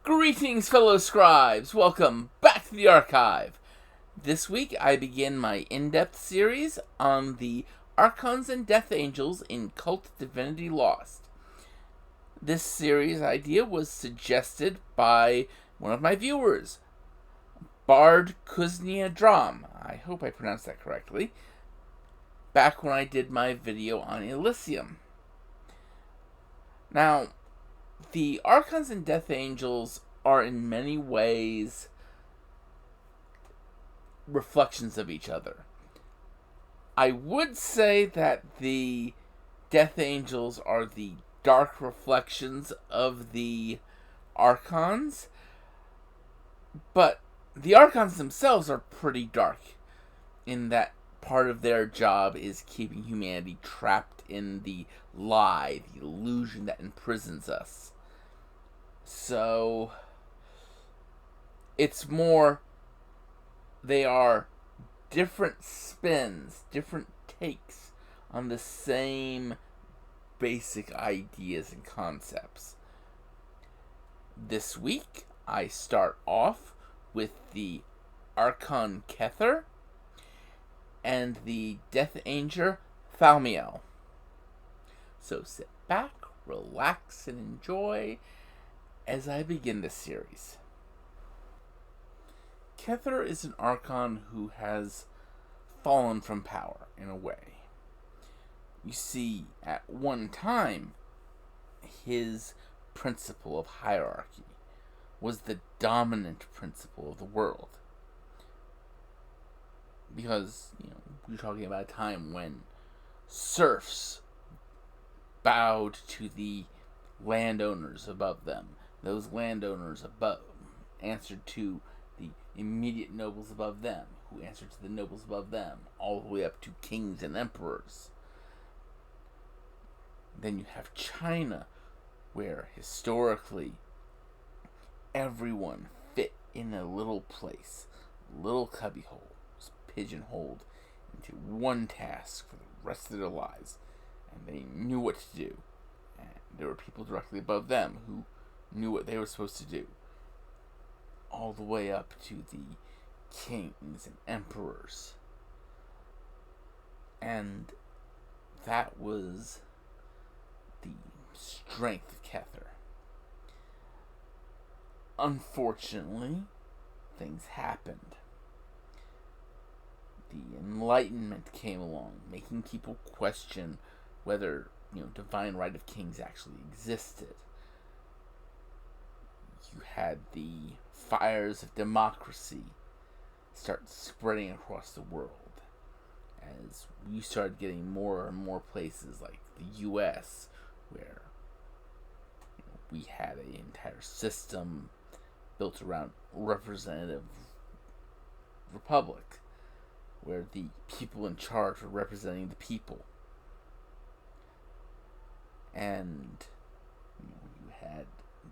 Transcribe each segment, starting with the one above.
Greetings, fellow scribes! Welcome back to the archive. This week I begin my in-depth series on the Archons and Death Angels in Kult Divinity Lost. This series idea was suggested by one of my viewers, Bard Kuznia Dram. I hope I pronounced that correctly. Back when I did my video on Elysium. Now, the Archons and Death Angels are in many ways reflections of each other. I would say that the Death Angels are the dark reflections of the Archons, but the Archons themselves are pretty dark in that part of their job is keeping humanity trapped in the lie, the illusion that imprisons us. So, it's more, they are different spins, different takes on the same basic ideas and concepts. This week, I start off with the Archon Kether and the Death Angel Thaumiel. So sit back, relax, and enjoy as I begin this series. Kether is an Archon who has fallen from power, in a way. You see, at one time, his principle of hierarchy was the dominant principle of the world. Because, we're talking about a time when serfs bowed to the landowners above them. Those landowners above answered to the immediate nobles above them, who answered to the nobles above them, all the way up to kings and emperors. Then you have China, where historically everyone fit in a little place, a little cubbyhole, was pigeonholed into one task for the rest of their lives, and they knew what to do. And there were people directly above them who knew what they were supposed to do, all the way up to the kings and emperors. And that was the strength of Kether. Unfortunately, things happened. The Enlightenment came along, making people question whether, divine right of kings actually existed. You had the fires of democracy start spreading across the world as you started getting more and more places like the U.S. where we had an entire system built around representative republic where the people in charge were representing the people. And you had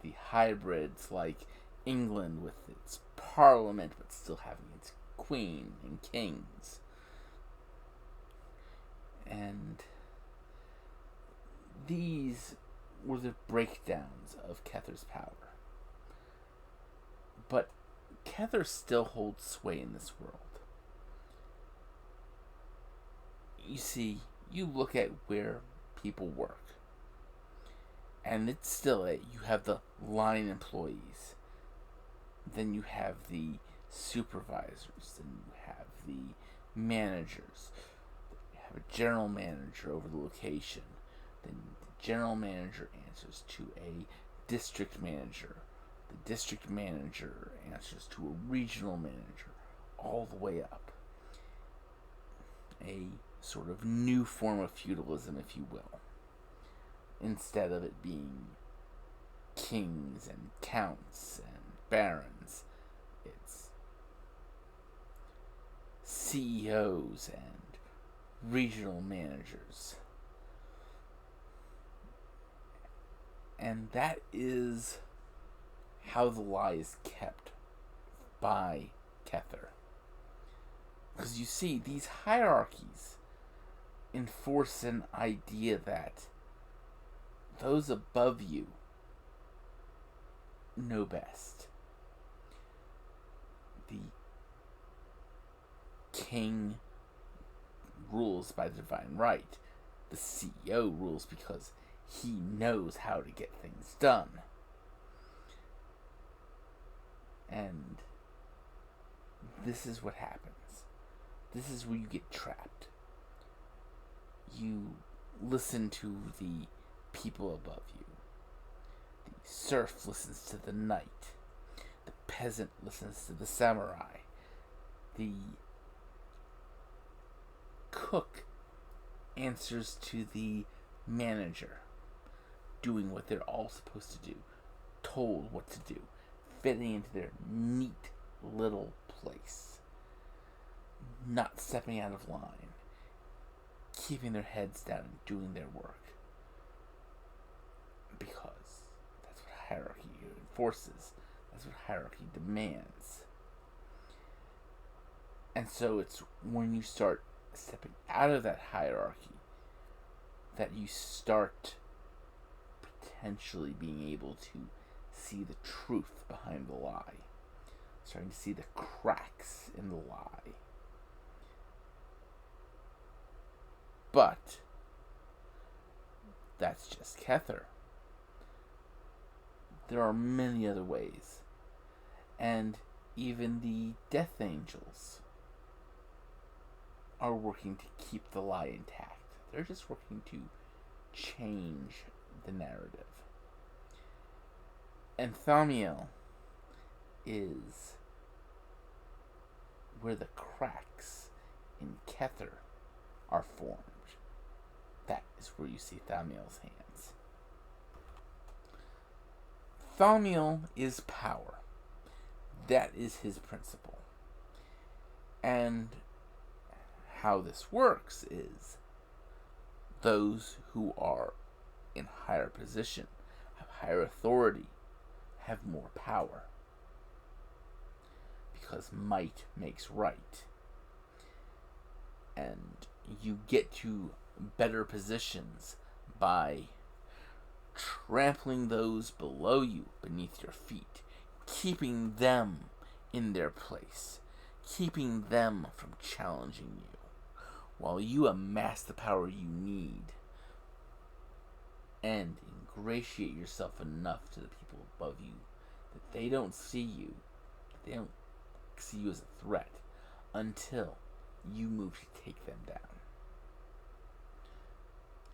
the hybrids like England with its parliament but still having its queen and kings. And these were the breakdowns of Kether's power. But Kether still holds sway in this world. You see, you look at where people work, and it's still you have the line employees, then you have the supervisors, then you have the managers, you have a general manager over the location, then the general manager answers to a district manager, the district manager answers to a regional manager, all the way up. A sort of new form of feudalism, if you will. Instead of it being kings and counts and barons, it's CEOs and regional managers. And that is how the lie is kept by Kether. Because you see, these hierarchies enforce an idea that those above you know best. The king rules by divine right. The CEO rules because he knows how to get things done. And this is what happens. This is where you get trapped. You listen to the people above you. The serf listens to the knight. The peasant listens to the samurai. The cook answers to the manager, doing what they're all supposed to do, told what to do, fitting into their neat little place, not stepping out of line, keeping their heads down and doing their work, because that's what hierarchy enforces. That's what hierarchy demands. And so it's when you start stepping out of that hierarchy that you start potentially being able to see the truth behind the lie. Starting to see the cracks in the lie. But that's just Kether. There are many other ways. And even the Death Angels are working to keep the lie intact. They're just working to change the narrative. And Thaumiel is where the cracks in Kether are formed. That is where you see Thaumiel's hands. Thaumiel is power. That is his principle. And how this works is those who are in higher position, have higher authority, have more power. Because might makes right. And you get to better positions by trampling those below you beneath your feet, keeping them in their place, keeping them from challenging you, while you amass the power you need and ingratiate yourself enough to the people above you that they don't see you, that they don't see you as a threat until you move to take them down.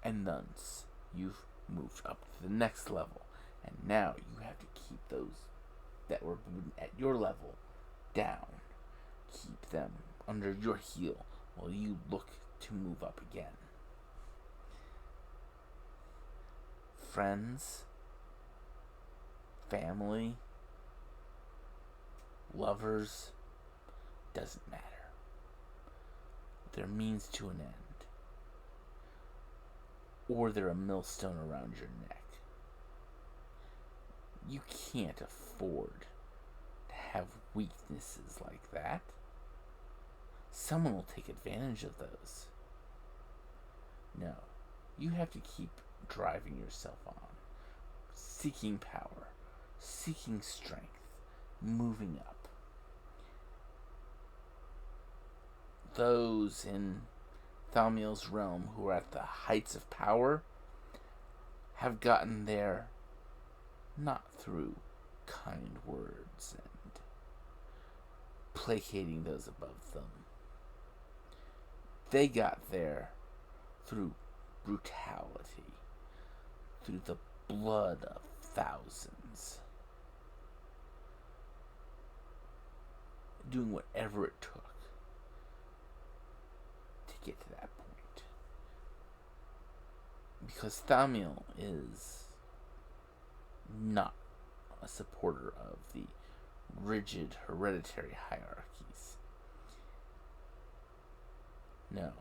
And thus, you've moved up to the next level, and now you have to keep those that were at your level down. Keep them under your heel while you look to move up again. Friends, family, lovers, doesn't matter. They're means to an end. Or they're a millstone around your neck. You can't afford to have weaknesses like that. Someone will take advantage of those. No, you have to keep driving yourself on, seeking power, seeking strength, moving up. Those in Thaumiel's realm who are at the heights of power have gotten there not through kind words and placating those above them. They got there through brutality, through the blood of thousands, doing whatever it took to get to that point. Because Thamiel is not a supporter of the rigid hereditary hierarchies. No,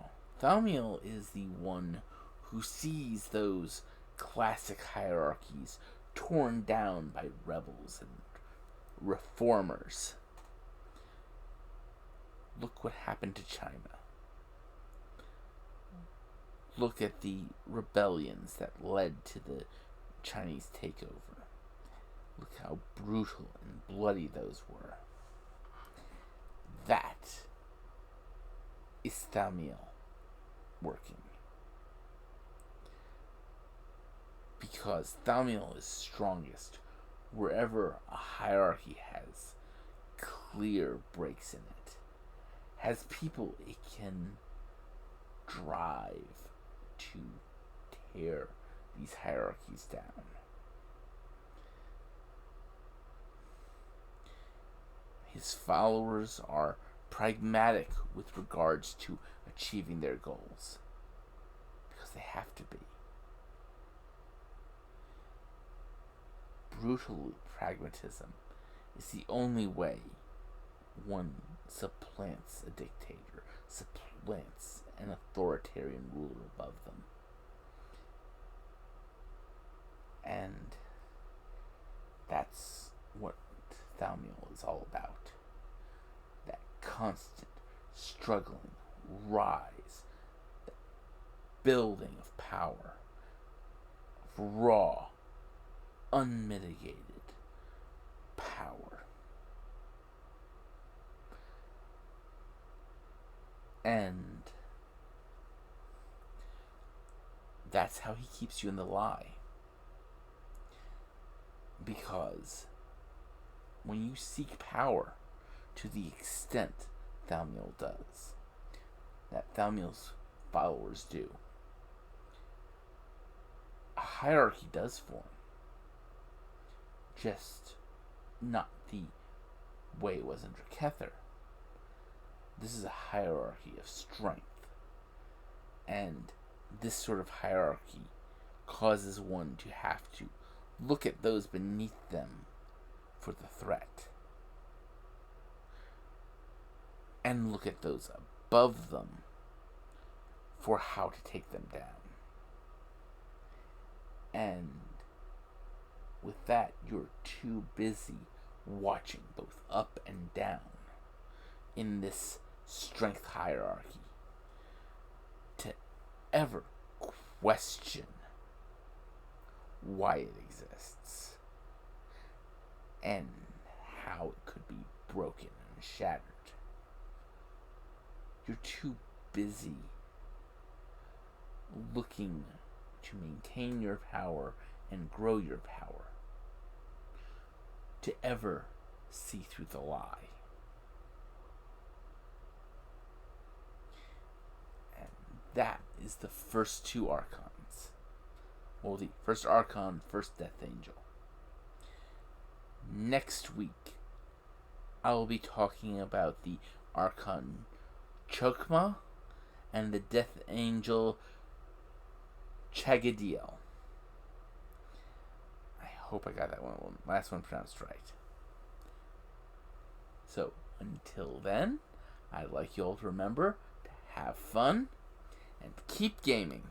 Thaumiel is the one who sees those classic hierarchies torn down by rebels and reformers. Look what happened to China. Look at the rebellions that led to the Chinese takeover. Look how brutal and bloody those were. That is Thaumiel working. Because Thaumiel is strongest wherever a hierarchy has clear breaks in it. Has people it can drive to tear these hierarchies down. His followers are pragmatic with regards to achieving their goals. Because they have to be. Brutal pragmatism is the only way one supplants a dictator, supplants an authoritarian ruler above them. And that's what Thaumiel is all about. That constant struggling, rise, that building of power, of raw, unmitigated power. And that's how he keeps you in the lie. Because when you seek power to the extent Thaumiel does, that Thaumiel's followers do, a hierarchy does form. Just not the way it was under Kether. This is a hierarchy of strength. And this sort of hierarchy causes one to have to look at those beneath them for the threat. And look at those above them for how to take them down. And with that, you're too busy watching both up and down in this strength hierarchy to ever question why it exists and how it could be broken and shattered. You're too busy looking to maintain your power and grow your power to ever see through the lie. And that is the first two Archons. Well, the first Archon, first Death Angel. Next week, I will be talking about the Archon Chokma and the Death Angel Chagadiel. I hope I got that last one pronounced right. So, until then, I'd like you all to remember to have fun and keep gaming.